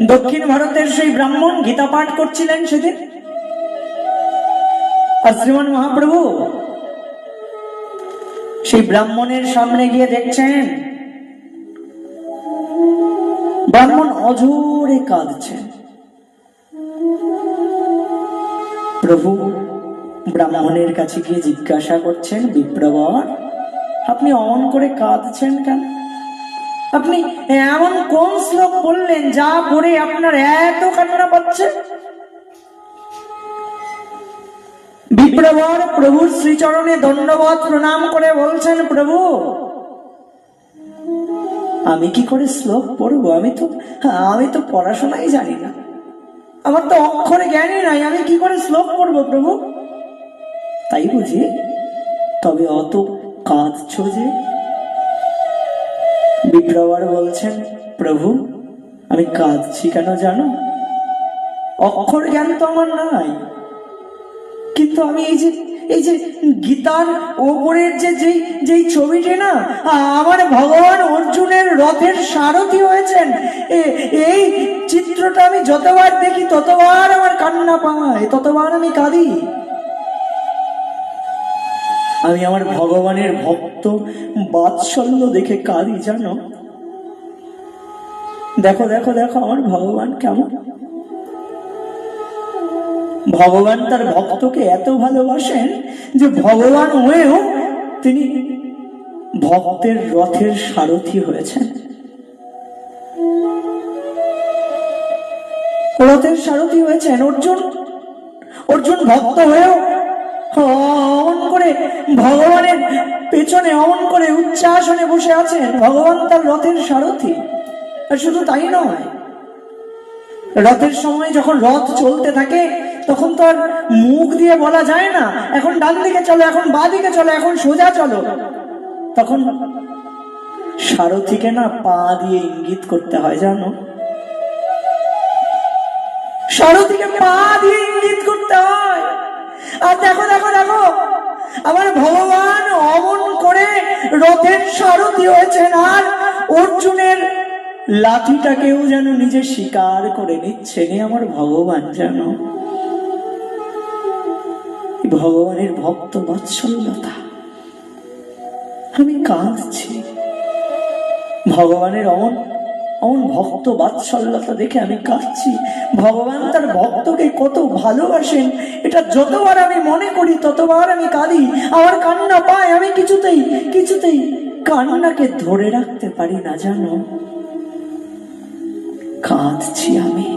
দক্ষিণ ভারতের সেই ব্রাহ্মণ গীতা পাঠ করছিলেন সেদিন, আর শ্রীমান মহাপ্রভু সেই ব্রাহ্মণের সামনে গিয়ে দেখছেন ব্রাহ্মণ অঝোরে কাঁদছেন। প্রভু ব্রাহ্মণের কাছে গিয়ে জিজ্ঞাসা করছেন, বিপ্রবর, আপনি অমন করে কাঁদছেন কেন? আপনি এমন কোন শ্লোক বললেন যা পড়ে আপনার এত কান্না পাচ্ছে? বিপ্রবর প্রভুর শ্রীচরণে দণ্ডবত প্রণাম করে বলছেন, প্রভু আমি কি করে শ্লোক পড়বো? আমি তো পড়াশোনাই জানি না, আমার তো অক্ষরে জ্ঞানই নাই, আমি কি করে শ্লোক পড়বো প্রভু? তাই বুঝি? তবে অত কাঁদছ যে? বিপ্রবর বলছেন, প্রভু আমি কাঁদছি কেন জানো? অক্ষর জ্ঞান তো আমার নাই, কিন্তু আমি এই যে গীতার ওপরের যেই ছবিটি না, আমার ভগবান অর্জুনের রথের সারথি হয়েছেন, এই চিত্রটা আমি যতবার দেখি ততবার আমার কান্না পায়, ততবার আমি কাঁদি। আমি আমার ভগবানের ভক্ত বাৎসল্য দেখে কাঁদি জানো। দেখো দেখো দেখো আমার ভগবান কেমন। ভগবান তার ভক্তকে এত ভালোবাসেন যে ভগবান হয়েও তিনি ভক্তের রথের সারথি হয়েছেন। রথের সারথি হয়েছেন অর্জুন ভক্ত হয়েও অমন করে ভগবানের পেছনে অমন করে উচ্চাসনে বসে আছেন। ভগবান তার রথের সারথি। আর শুধু তাই নয়, রথের সময় যখন রথ চলতে থাকে তখন তো আর মুখ দিয়ে বলা যায় না এখন ডান দিকে চলো, এখন বাঁ দিকে চলো, এখন সোজা চলো। তখন সারথিকে না পা দিয়ে ইঙ্গিত করতে হয় জানো। সারথিকে পা দিয়ে ইঙ্গিত করতে হয়। আর দেখো দেখো দেখো আমার ভগবান অমন করে রথের সারথি হয়েছেন, আর অর্জুনের লাঠিটাকেও যেন নিজে স্বীকার করে নিচ্ছেন আমার ভগবান। যেন ভগবানের ভক্ত বাৎসল্যতা, আমি কাঁদছি। ভগবানের অমন ভক্ত বাৎসল্যতা দেখে আমি কাঁদছি। ভগবান তার ভক্তকে কত ভালোবাসেন এটা যতবার আমি মনে করি ততবার আমি কাঁদি, আমার কান্না পায়। আমি কিছুতেই কান্নাকে ধরে রাখতে পারি না জানো, কাঁদছি আমি।